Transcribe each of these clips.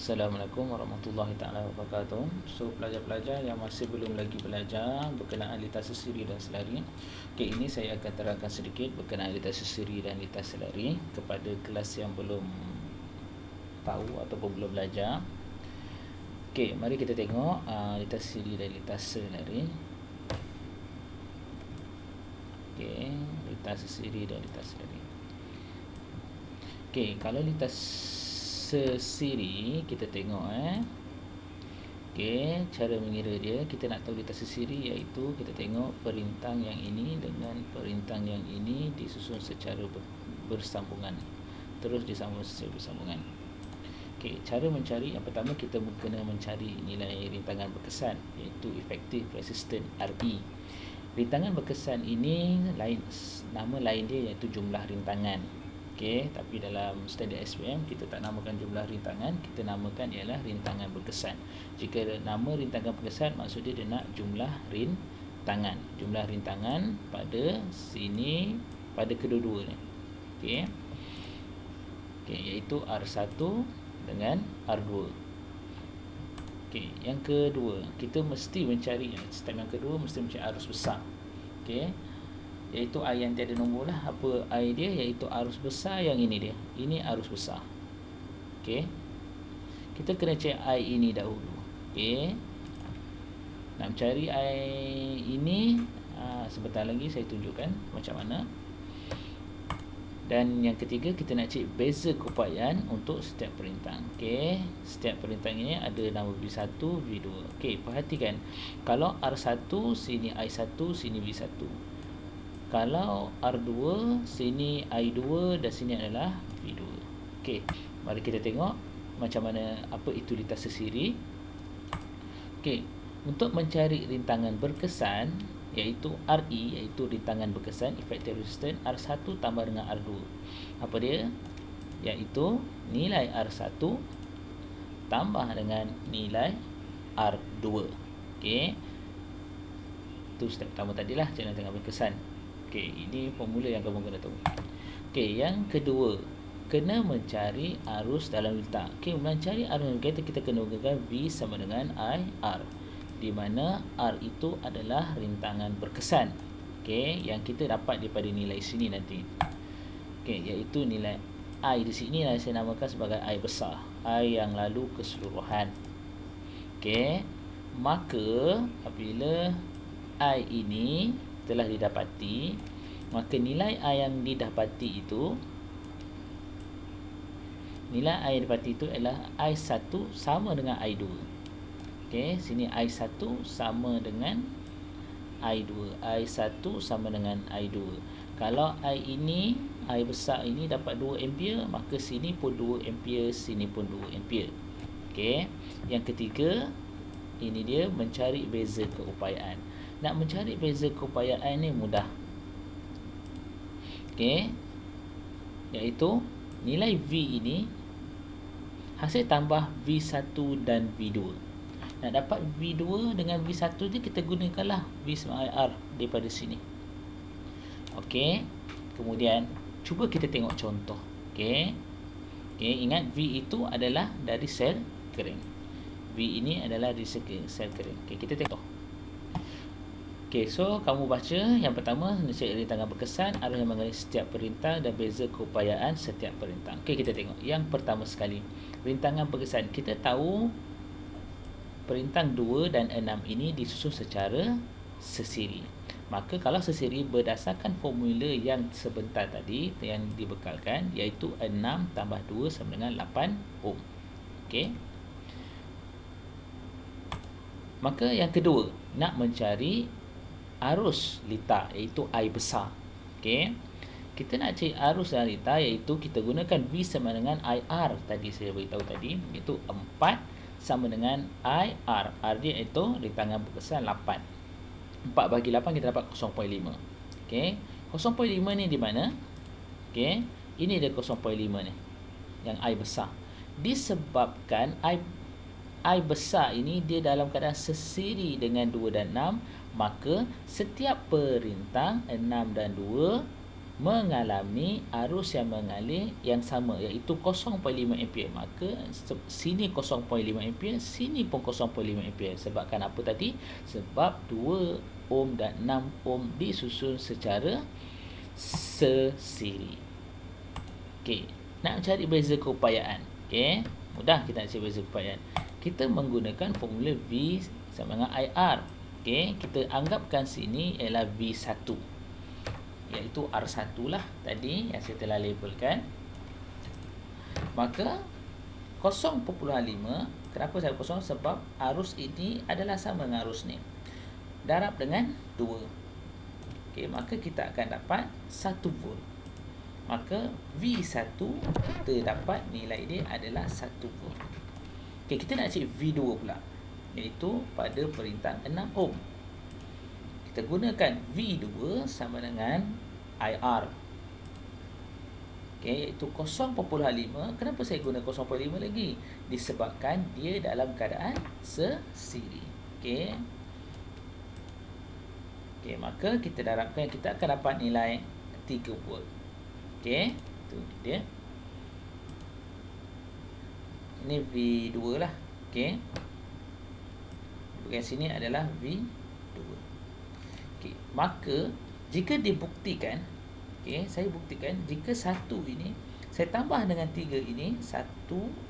Assalamualaikum warahmatullahi taala wabarakatuh. So pelajar-pelajar yang masih belum lagi belajar berkenaan litasi siri dan selari, ini saya akan terangkan sedikit berkenaan litasi siri dan litasi selari kepada kelas yang belum tahu ataupun belum belajar. Mari kita tengok litasi siri dan litasi selari. Litasi siri dan litasi selari. Kalau litasi siri kita tengok cara mengira dia, kita nak tahu litasi siri iaitu kita tengok perintang yang ini dengan perintang yang ini disusun secara bersambungan, terus disambung secara bersambungan. Cara mencari yang pertama, kita kena mencari nilai rintangan berkesan iaitu effective resistance RE. Rintangan berkesan ini nama lain dia iaitu jumlah rintangan. Tapi dalam standard SPM kita tak namakan jumlah rintangan, kita namakan ialah rintangan berkesan. Jika nama rintangan berkesan, maksud dia nak jumlah rintangan. Jumlah rintangan pada sini, pada kedua-dua ni. Iaitu R1 dengan R2. Yang kedua, kita mesti mencari step yang kedua, mesti mencari arus besar. Iaitu I yang tiada nombor lah. Apa I dia? Iaitu arus besar yang ini dia. Ini arus besar. Kita kena cek I ini dahulu. Nak mencari I ini, sebentar lagi saya tunjukkan macam mana. Dan yang ketiga, kita nak cek beza keupayaan untuk setiap perintang. Setiap perintang ini ada nama V1, V2. Perhatikan, kalau R1 sini I1, sini V1. Kalau R2, sini I2 dan sini adalah V2. Mari kita tengok macam mana, apa itu litasi siri. Untuk mencari rintangan berkesan iaitu RE, iaitu rintangan berkesan effective resistance R1 tambah dengan R2. Apa dia? Iaitu nilai R1 tambah dengan nilai R2. Itu step pertama tadilah, cara rintangan berkesan. Ini formula yang kamu kena tahu. Yang kedua, kena mencari arus dalam lintang. Mencari arus kita kena gunakan V sama dengan IR, di mana R itu adalah rintangan berkesan. Yang kita dapat daripada nilai sini nanti. Iaitu nilai I di sini saya namakan sebagai I besar, I yang lalu keseluruhan. Maka apabila I ini telah didapati, maka nilai I yang didapati itu, nilai I yang didapati itu adalah I1 sama dengan I2. Sini I1 sama dengan I2, I1 sama dengan I2. Kalau I ini, I besar ini dapat 2 ampere, maka sini pun 2 ampere, sini pun 2 ampere. Yang ketiga, ini dia mencari beza keupayaan. Nak mencari beza keupayaan ni mudah. Iaitu nilai V ini hasil tambah V1 dan V2. Nak dapat V2 dengan V1 je, kita gunakanlah V sama IR daripada sini. Kemudian cuba kita tengok contoh. Ingat V itu adalah dari sel kering. V ini adalah dari sel kering. Kita tengok. So kamu baca yang pertama, cek rintangan berkesan, arus yang mengenai setiap perintang dan beza keupayaan setiap perintang. Kita tengok yang pertama sekali, rintangan berkesan. Kita tahu perintang 2 dan 6 ini disusun secara sesiri. Maka kalau sesiri, berdasarkan formula yang sebentar tadi yang dibekalkan, iaitu 6 tambah 2 sama dengan 8 ohm. Maka yang kedua, nak mencari arus litar, iaitu I besar. Kita nak cari arus dalam litar, iaitu kita gunakan V sama dengan IR. Tadi saya beritahu tadi, iaitu 4 sama dengan IR. R dia iaitu rintangan berkesan 8. 4 bagi 8 kita dapat 0.5. 0.5 ni di mana? Ini dia 0.5 ni, yang I besar. Disebabkan I besar ini dia dalam keadaan sesiri dengan 2 dan 6, maka setiap perintang 6 dan 2 mengalami arus yang mengalir yang sama, iaitu 0.5 ampere. Maka sini 0.5 ampere, sini pun 0.5 ampere. Sebabkan apa tadi? Sebab 2 ohm dan 6 ohm disusun secara sesiri. Okey, nak cari beza keupayaan. Okey, mudah kita nak cari beza keupayaan. Kita menggunakan formula V sama dengan IR. Okey, kita anggapkan sini ialah V1, iaitu R1 lah tadi yang saya telah labelkan. Maka 0.5, kenapa saya kosong? Sebab arus ini adalah sama dengan arus ni, darab dengan 2. Okey, maka kita akan dapat 1 volt. Maka V1 kita dapat nilai dia adalah 1 volt. Okey, kita nak cari V2 pula, iaitu pada perintah 6 ohm. Kita gunakan V2 sama dengan IR. Okey, iaitu 0.5. Kenapa saya guna 0.5 lagi? Disebabkan dia dalam keadaan sesiri. Okey. Okey, maka kita darabkan, kita akan dapat nilai 3 volt. Okey, itu dia. Ini V2 lah. Okey. Bahagian sini adalah V2. Okey, maka jika dibuktikan, okey, saya buktikan jika 1 ini saya tambah dengan 3 ini, 1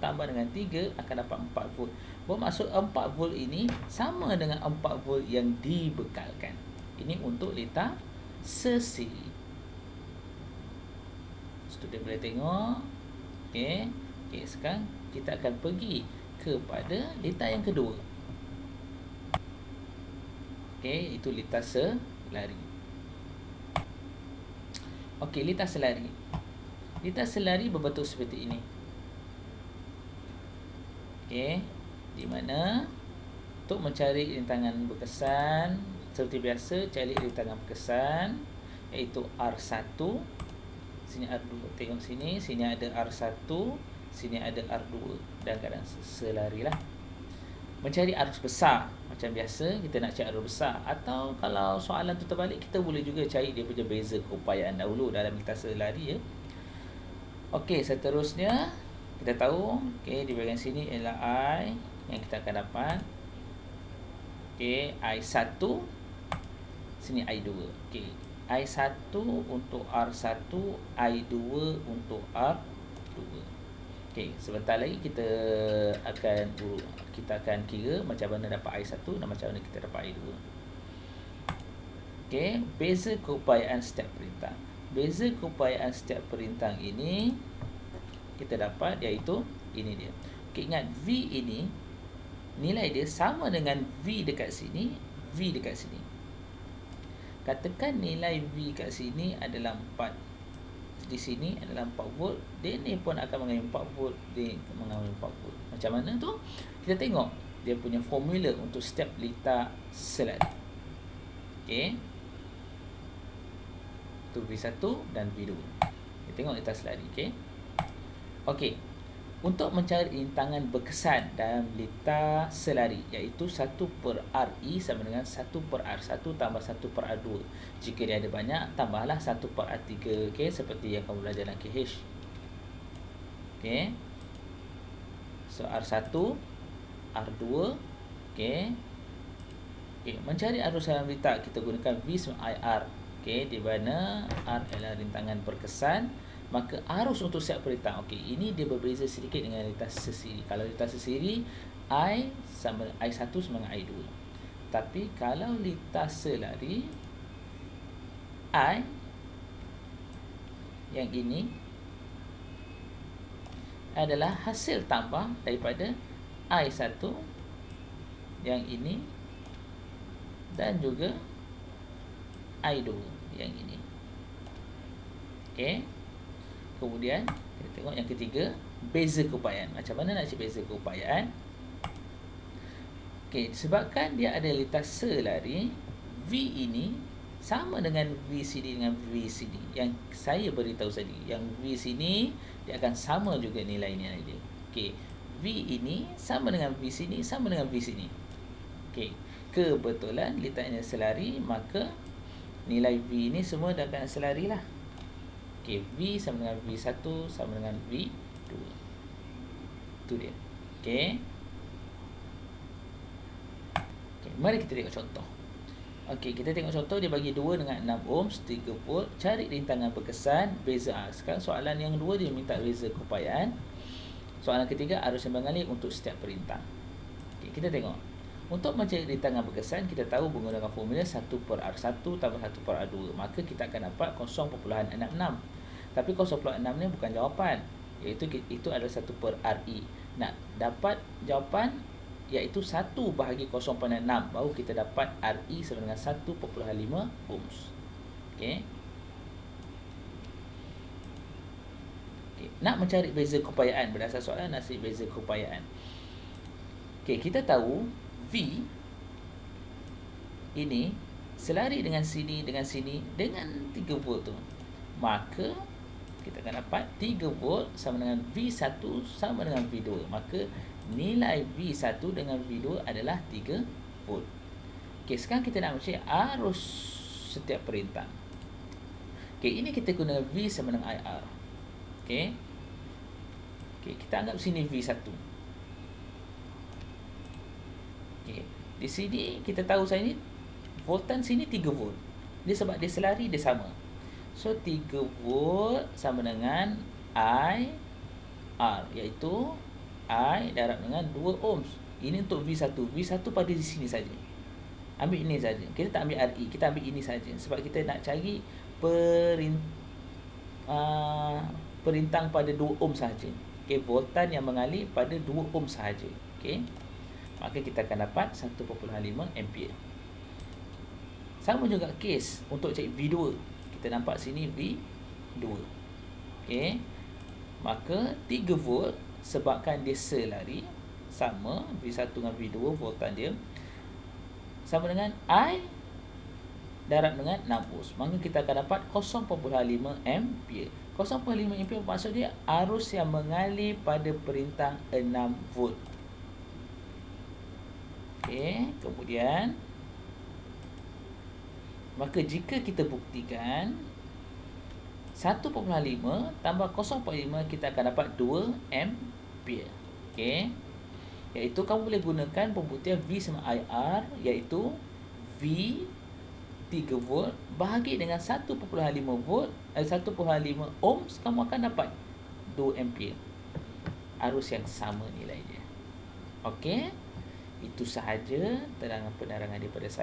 tambah dengan 3 akan dapat 4 volt. Bermaksud 4 volt ini sama dengan 4 volt yang dibekalkan. Ini untuk litar sesiri. Student boleh tengok. Okey. Okey, sekarang kita akan pergi kepada litar yang kedua. Okey, itu litar selari. Okey, litar selari. Litar selari berbentuk seperti ini. Okey, di mana untuk mencari rintangan berkesan, seperti biasa cari rintangan berkesan, iaitu R1. Sini R2. Tengok sini, sini ada R1, sini ada R2 dan keadaan selari lah. Mencari arus besar, macam biasa kita nak cari arus besar, atau kalau soalan tu terbalik, kita boleh juga cari dia punya beza keupayaan dahulu dalam litar selari ya. Okey, seterusnya kita tahu, okey, di bahagian sini ialah I yang kita akan dapat. Okey, I1, sini I2. Okey, I1 untuk R1, I2 untuk R2. Okey, sebentar lagi kita akan kira macam mana dapat I1 dan macam mana kita dapat I2. Okey, beza keupayaan setiap perintah. Beza keupayaan setiap perintah ini kita dapat, iaitu ini dia. Okey, ingat V ini nilai dia sama dengan V dekat sini, V dekat sini. Katakan nilai V kat sini adalah 4. Di sini adalah 4 volt, dia ni pun akan mengambil 4 volt, dia mengambil 4 volt. Macam mana tu? Kita tengok dia punya formula untuk setiap litar selari. Okey. Tu V1 dan V2. Kita tengok litar selari, okey. Okey. Untuk mencari rintangan berkesan dalam litar selari, iaitu 1/RI sama dengan 1/R1 tambah 1/R2. Jika dia ada banyak, tambahlah 1/R3. Okey, seperti yang kamu belajar dalam KH. Okey. So R1, R2, okey. Okey, mencari arus dalam litar kita gunakan V sama IR. Okey, di mana R adalah rintangan berkesan, maka arus untuk setiap perintah. Okey, ini dia berbeza sedikit dengan litar sesiri. Kalau litar sesiri, I1 sama dengan I2. Tapi kalau litar selari, I yang ini adalah hasil tambah daripada I1 yang ini dan juga I2 yang ini. Okey. Kemudian kita tengok yang ketiga, beza keupayaan. Macam mana nak cari beza keupayaan? Okey, disebabkan dia ada litar selari, V ini sama dengan V sini dengan V sini. Yang saya beritahu tadi, yang V sini dia akan sama juga nilai-nilai dia. Okey, V ini sama dengan V sini, sama dengan V sini. Okey, kebetulan litarnya selari, maka nilai V ini semua dah akan selari lah. Okey, V sama dengan V1 sama dengan V2. Itu dia. Okey. Okey, mari kita tengok contoh. Okey, kita tengok contoh dia bagi 2 dengan 6 ohms, 3 volt. Cari rintangan berkesan, beza. Sekarang soalan yang 2 dia minta beza keupayaan. Soalan ketiga, arus yang mengalir untuk setiap perintang. Okey, kita tengok. Untuk mencari rintangan berkesan, kita tahu menggunakan formula 1/R1 tambah 1/R2. Maka kita akan dapat 0.66. Tapi 0.6 ni bukan jawapan. Iaitu itu adalah 1/RE. Nak dapat jawapan iaitu 1 bahagi 0.6. Baru kita dapat RE sama dengan 1.5 ohms. Okey. Okey, nak mencari beza keupayaan berdasar soalan nak cari beza keupayaan. Okey, kita tahu V ini selari dengan sini dengan 3 volt tu. Maka kita akan dapat 3 volt sama dengan V1 sama dengan V2. Maka nilai V1 dengan V2 adalah 3 volt. Okey, sekarang kita nak mencari arus setiap perintang. Okey, ini kita guna V sama dengan IR. Okey. Okey, kita anggap sini V1. Okey, di sini kita tahu saya ni voltan sini 3 volt. Dia sebab dia selari dia sama. So 3 volt sama dengan I R, iaitu I darab dengan 2 ohms. Ini untuk V1. V1 pada di sini saja. Ambil ini saja. Kita tak ambil RE, kita ambil ini saja sebab kita nak cari perintang pada 2 ohm saja. Okey, voltan yang mengalir pada 2 ohm sahaja. Okey. Maka kita akan dapat 1.5 ampere. Sama juga kes untuk cari V2. Kita nampak sini V2. Okey. Maka 3 volt sebabkan dia selari sama V1 dengan V2 voltan dia sama dengan I darab dengan 6 ohms. Maka kita akan dapat 0.5 ampere. 0.5 ampere maksud dia arus yang mengalir pada perintang 6 volt. Okey, kemudian maka jika kita buktikan 1.5 tambah 0.5 kita akan dapat 2 ampere. Okey. Iaitu kamu boleh gunakan pembuktian V sama IR iaitu V 3 volt bahagi dengan 1.5 volt 1.5 ohms kamu akan dapat 2 ampere. Arus yang sama nilainya. Okey. Itu sahaja penerangan daripada saya.